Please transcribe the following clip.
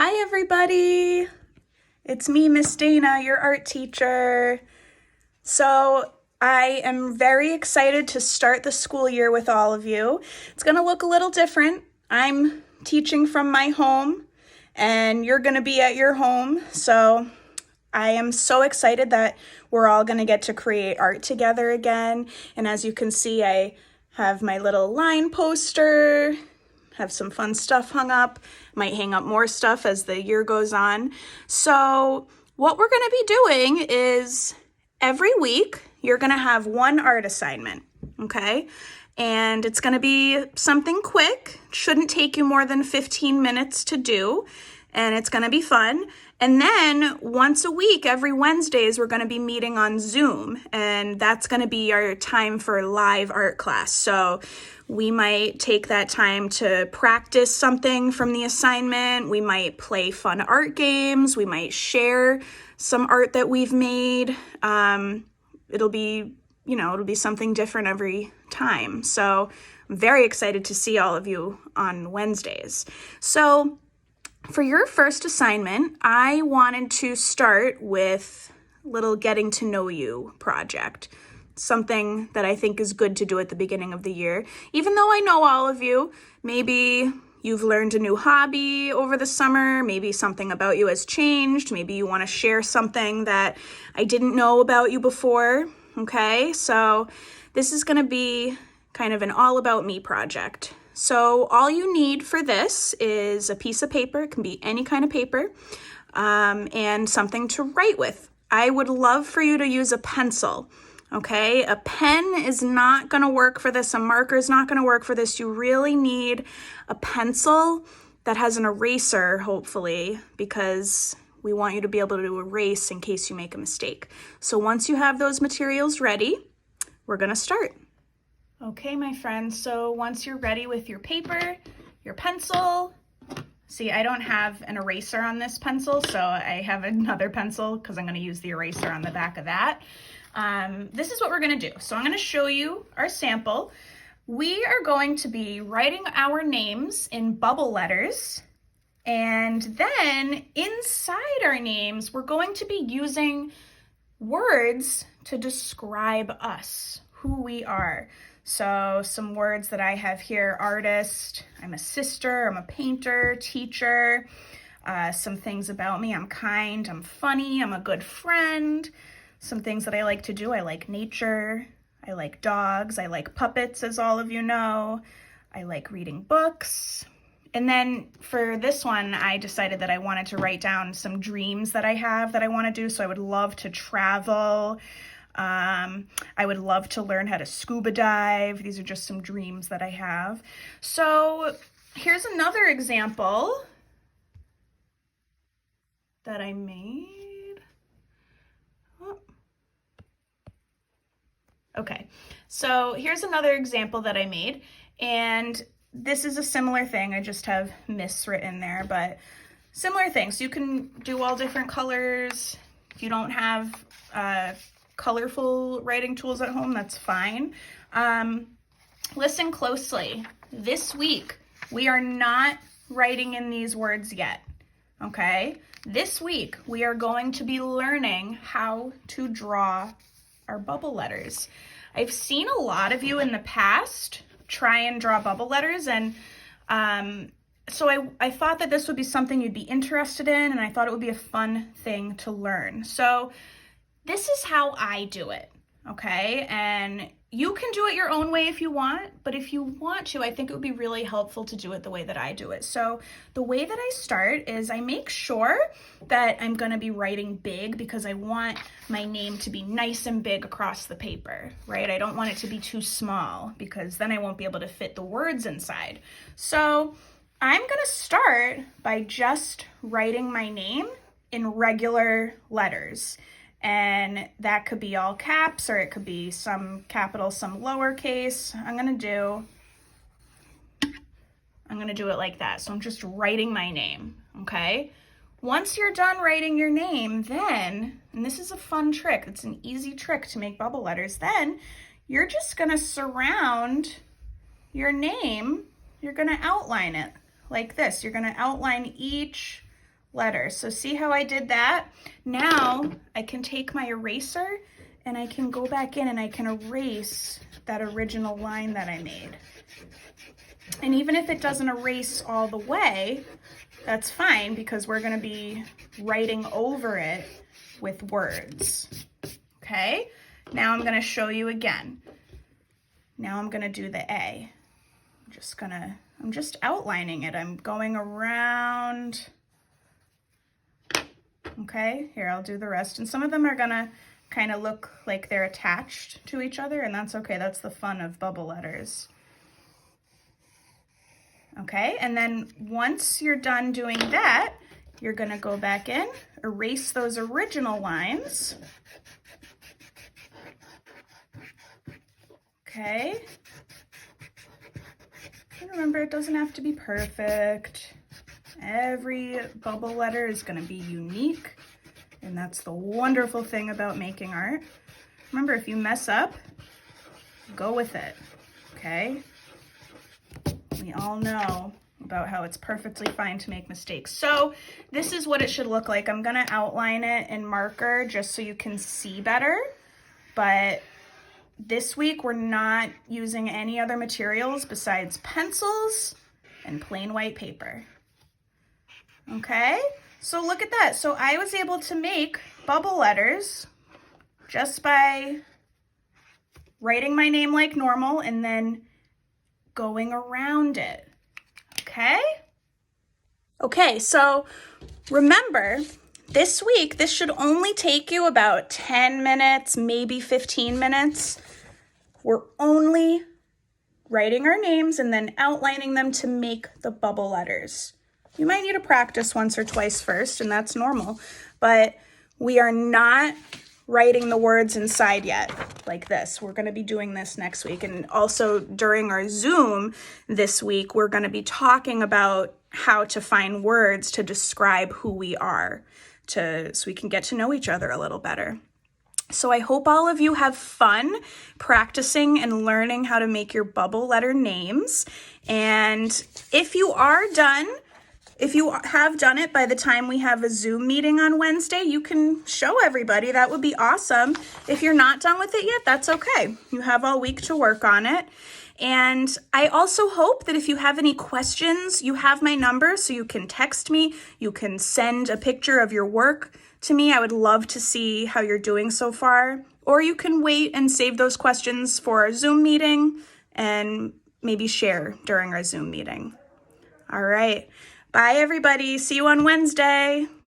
Hi everybody, it's me, Miss Dana, your art teacher. So I am very excited to start the school year with all of you. It's gonna look a little different. I'm teaching from my home and you're gonna be at your home. So I am so excited that we're all gonna get to create art together again. And as you can see, I have my little line poster, have some fun stuff hung up, might hang up more stuff as the year goes on. So what we're gonna be doing is every week, you're gonna have one art assignment, okay? And it's gonna be something quick, shouldn't take you more than 15 minutes to do, and it's gonna be fun. And then once a week, every Wednesdays, we're gonna be meeting on Zoom, and that's gonna be our time for live art class. So we might take that time to practice something from the assignment. We might play fun art games. We might share some art that we've made. It'll be something different every time. So I'm very excited to see all of you on Wednesdays. So for your first assignment, I wanted to start with a little getting to know you project. Something that I think is good to do at the beginning of the year. Even though I know all of you, maybe you've learned a new hobby over the summer, maybe something about you has changed, maybe you want to share something that I didn't know about you before, okay? So this is going to be kind of an all about me project. So all you need for this is a piece of paper, it can be any kind of paper, and something to write with. I would love for you to use a pencil. Okay, a pen is not going to work for this. A marker is not going to work for this. You really need a pencil that has an eraser, hopefully, because we want you to be able to erase in case you make a mistake. So once you have those materials ready, we're going to start. Okay, my friends, so once you're ready with your paper, your pencil, see, I don't have an eraser on this pencil, so I have another pencil because I'm going to use the eraser on the back of that. This is what we're going to do. So I'm going to show you our sample. We are going to be writing our names in bubble letters, and then inside our names, we're going to be using words to describe us, who we are. So some words that I have here: artist, I'm a sister, I'm a painter, teacher, some things about me: I'm kind, I'm funny, I'm a good friend. Some things that I like to do: I like nature, I like dogs, I like puppets, as all of you know, I like reading books. And then for this one, I decided that I wanted to write down some dreams that I have that I want to do. So I would love to travel. I would love to learn how to scuba dive. These are just some dreams that I have. So here's another example that I made. Okay, so here's another example that I made, and this is a similar thing. I just have Miss written there, but similar thing. So you can do all different colors. If you don't have colorful writing tools at home, that's fine. Listen closely. This week, we are not writing in these words yet, okay? This week, we are going to be learning how to draw our bubble letters. I've seen a lot of you in the past try and draw bubble letters, and so I thought that this would be something you'd be interested in, and I thought it would be a fun thing to learn. So this is how I do it, okay? And you can do it your own way if you want, but if you want to, I think it would be really helpful to do it the way that I do it. So the way that I start is I make sure that I'm going to be writing big because I want my name to be nice and big across the paper, right? I don't want it to be too small because then I won't be able to fit the words inside. So I'm going to start by just writing my name in regular letters. And that could be all caps, or it could be some capital, some lowercase. I'm gonna do it like that. So I'm just writing my name, okay? Once you're done writing your name, then, and this is a fun trick, it's an easy trick to make bubble letters, then you're just gonna surround your name, you're gonna outline it like this. You're gonna outline each letter. So see how I did that? Now I can take my eraser and I can go back in and I can erase that original line that I made. And even if it doesn't erase all the way, that's fine because we're going to be writing over it with words. Okay? Now I'm going to show you again. Now I'm going to do the A. I'm just outlining it. I'm going around. Okay, here I'll do the rest. And some of them are going to kind of look like they're attached to each other, and that's okay. That's the fun of bubble letters. Okay, and then once you're done doing that, you're going to go back in, erase those original lines. Okay. And remember, it doesn't have to be perfect. Every bubble letter is going to be unique, and that's the wonderful thing about making art. Remember, if you mess up, go with it, okay? We all know about how it's perfectly fine to make mistakes. So this is what it should look like. I'm going to outline it in marker just so you can see better, but this week we're not using any other materials besides pencils and plain white paper. Okay, so look at that. So I was able to make bubble letters just by writing my name like normal and then going around it. Okay? Okay, so remember, this week, this should only take you about 10 minutes, maybe 15 minutes. We're only writing our names and then outlining them to make the bubble letters. You might need to practice once or twice first, and that's normal, but we are not writing the words inside yet like this. We're going to be doing this next week. And also during our Zoom this week, we're going to be talking about how to find words to describe who we are, so we can get to know each other a little better. So I hope all of you have fun practicing and learning how to make your bubble letter names. And if you have done it by the time we have a Zoom meeting on Wednesday, you can show everybody. That would be awesome. If you're not done with it yet, that's okay. You have all week to work on it. And I also hope that if you have any questions, you have my number so you can text me. You can send a picture of your work to me. I would love to see how you're doing so far. Or you can wait and save those questions for our Zoom meeting and maybe share during our Zoom meeting. All right. Bye, everybody. See you on Wednesday.